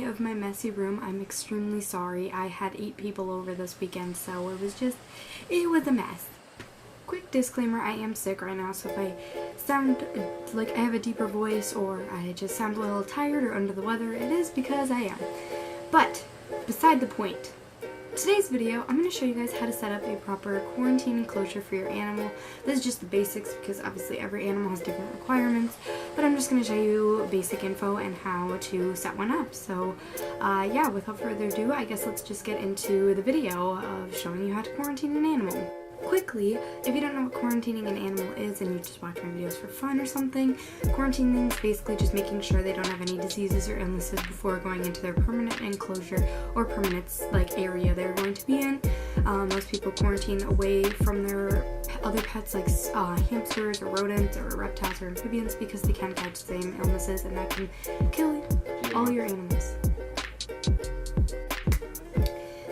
me of my messy room. I'm extremely sorry. I had 8 people over this weekend, so it was a mess. Quick disclaimer, I am sick right now, so if I sound like I have a deeper voice or I just sound a little tired or under the weather, it is because I am. But, beside the point, today's video, I'm going to show you guys how to set up a proper quarantine enclosure for your animal. This is just the basics because obviously every animal has different requirements, but I'm just going to show you basic info and how to set one up. So yeah, without further ado, I guess let's just get into the video of showing you how to quarantine an animal. Quickly, if you don't know what quarantining an animal is and you just watch my videos for fun or something, quarantining is basically just making sure they don't have any diseases or illnesses before going into their permanent enclosure or permanent area they're going to be in. Most people quarantine away from their other pets like hamsters or rodents or reptiles or amphibians because they can catch the same illnesses and that can kill all your animals.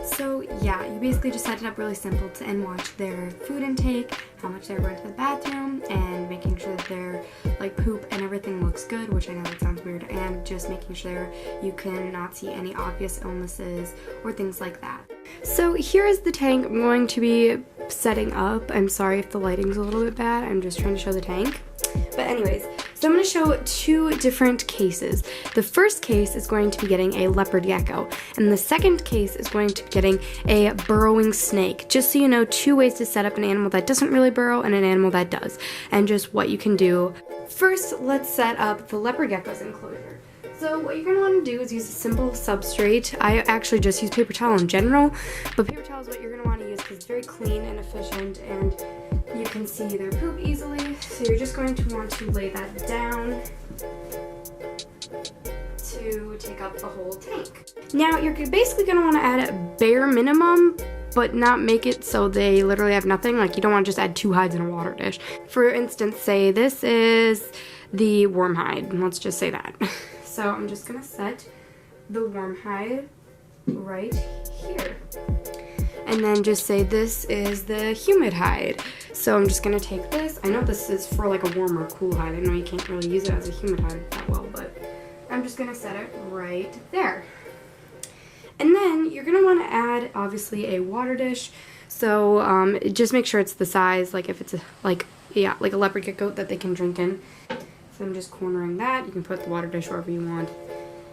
So yeah, you basically just set it up really simple and watch their food intake, how much they're going to the bathroom, and making sure that their poop and everything looks good, which I know that sounds weird, and just making sure you can not see any obvious illnesses or things like that. So here is the tank I'm going to be setting up. I'm sorry if the lighting's a little bit bad, I'm just trying to show the tank. But anyways, so I'm going to show 2 different cases. The first case is going to be getting a leopard gecko, and the second case is going to be getting a burrowing snake. Just so you know, 2 ways to set up an animal that doesn't really burrow and an animal that does, and just what you can do. First, let's set up the leopard gecko's enclosure. So what you're going to want to do is use a simple substrate. I actually just use paper towel in general, but paper towel is what you're going to want to use because it's very clean and efficient and you can see their poop easily. So you're just going to want to lay that down to take up the whole tank. Now you're basically going to want to add a bare minimum, but not make it so they literally have nothing. Like you don't want to just add 2 hides in a water dish. For instance, say this is the worm hide. Let's just say that. So I'm just going to set the worm hide right here. And then just say this is the humid hide. So I'm just going to take this. I know this is for like a warm or cool hide. I know you can't really use it as a humid hide that well, but I'm just going to set it right there. And then you're going to want to add obviously a water dish. So just make sure it's the size, like if it's like a leopard gecko that they can drink in. So I'm just cornering that. You can put the water dish wherever you want.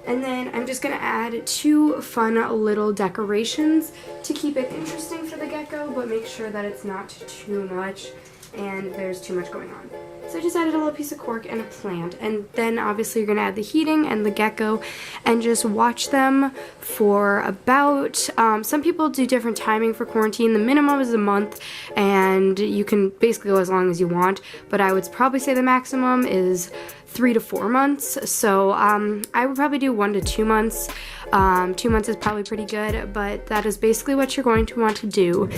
And then I'm just going to add 2 fun little decorations to keep it interesting for the gecko, but make sure that it's not too much and there's too much going on. So I just added a little piece of cork and a plant, and then obviously you're going to add the heating and the gecko and just watch them for about, some people do different timing for quarantine. The minimum is a month and you can basically go as long as you want, but I would probably say the maximum is 3 to 4 months. So I would probably do 1 to 2 months. 2 months is probably pretty good, but that is basically what you're going to want to do.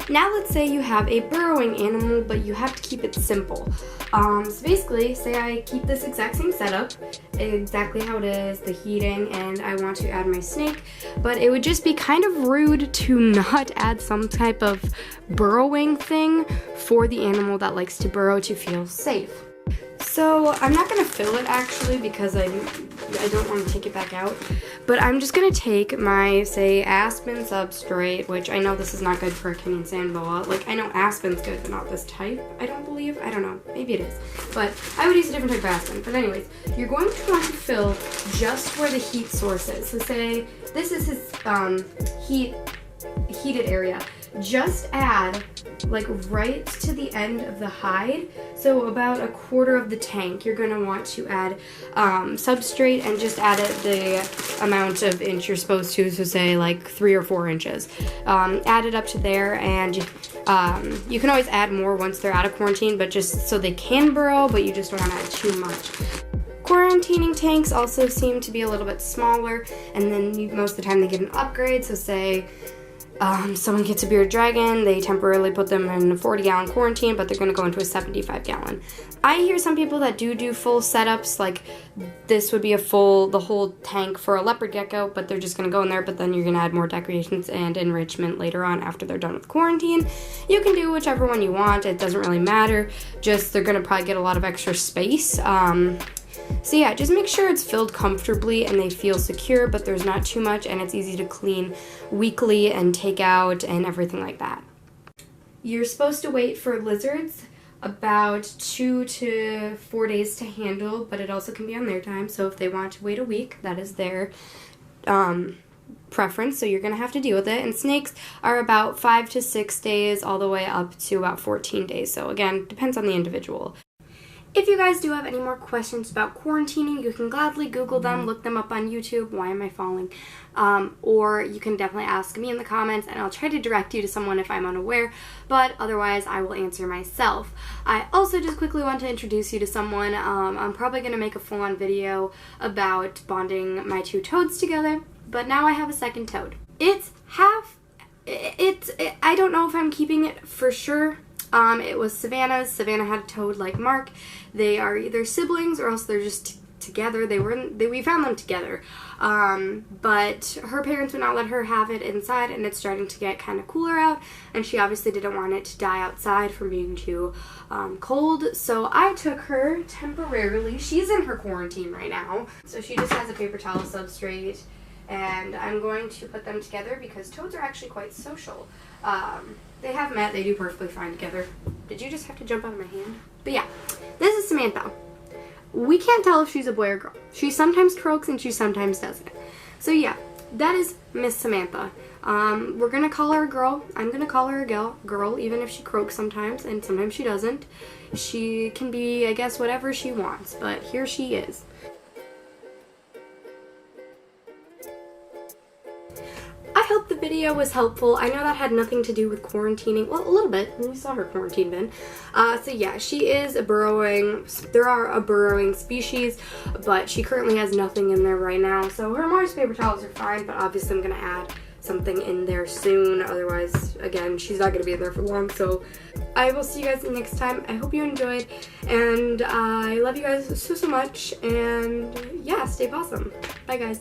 Now let's say you have a burrowing animal, but you have to keep it simple. So basically, say I keep this exact same setup, exactly how it is, the heating, and I want to add my snake, but it would just be kind of rude to not add some type of burrowing thing for the animal that likes to burrow to feel safe. So I'm not going to fill it actually because I don't want to take it back out, but I'm just going to take my, say, aspen substrate, which I know this is not good for a Kenyan sand boa. Like, I know aspen's good, but not this type, I don't believe. I don't know. Maybe it is. But I would use a different type of aspen. But anyways, you're going to want to fill just where the heat source is. So say this is his heated area. Just add like right to the end of the hide, so about 1/4 of the tank you're going to want to add substrate, and just add it the amount of inch you're supposed to, so say like 3 or 4 inches. Add it up to there, and you can always add more once they're out of quarantine, but just so they can burrow, but you just don't want to add too much. Quarantining tanks also seem to be a little bit smaller, and then most of the time they get an upgrade, so say someone gets a bearded dragon, they temporarily put them in a 40-gallon quarantine, but they're going to go into a 75-gallon. I hear some people that do full setups, like this would be the whole tank for a leopard gecko, but they're just going to go in there, but then you're going to add more decorations and enrichment later on after they're done with quarantine. You can do whichever one you want, it doesn't really matter, just they're going to probably get a lot of extra space. So yeah, just make sure it's filled comfortably and they feel secure, but there's not too much, and it's easy to clean weekly and take out and everything like that. You're supposed to wait for lizards about 2 to 4 days to handle, but it also can be on their time. So if they want to wait a week, that is their preference, so you're gonna have to deal with it. And snakes are about 5 to 6 days all the way up to about 14 days. So again, depends on the individual. If you guys do have any more questions about quarantining, you can gladly Google them, look them up on YouTube. Why am I falling? Or you can definitely ask me in the comments, and I'll try to direct you to someone if I'm unaware, but otherwise I will answer myself. I also just quickly want to introduce you to someone. I'm probably going to make a full-on video about bonding my 2 toads together, but now I have a second toad. I don't know if I'm keeping it for sure. It was Savannah's. Savannah had a toad like Mark. They are either siblings or else they're just together. We found them together. But her parents would not let her have it inside, and it's starting to get kind of cooler out, and she obviously didn't want it to die outside from being too cold. So I took her temporarily. She's in her quarantine right now. So she just has a paper towel substrate, and I'm going to put them together because toads are actually quite social. They have met, they do perfectly fine together. Did you just have to jump out of my hand? But yeah, this is Samantha. We can't tell if she's a boy or girl. She sometimes croaks and she sometimes doesn't. So yeah, that is Miss Samantha. We're gonna call her a girl. I'm gonna call her a girl, even if she croaks sometimes, and sometimes she doesn't. She can be, I guess, whatever she wants, but here she is. I hope the video was helpful. I know that had nothing to do with quarantining. Well, a little bit. You saw her quarantine bin. So yeah, she is a burrowing. There are a burrowing species, but she currently has nothing in there right now. So her Mars paper towels are fine, but obviously I'm gonna add something in there soon. Otherwise, again, she's not gonna be in there for long. So I will see you guys next time. I hope you enjoyed, and I love you guys so much. And yeah, stay awesome. Bye, guys.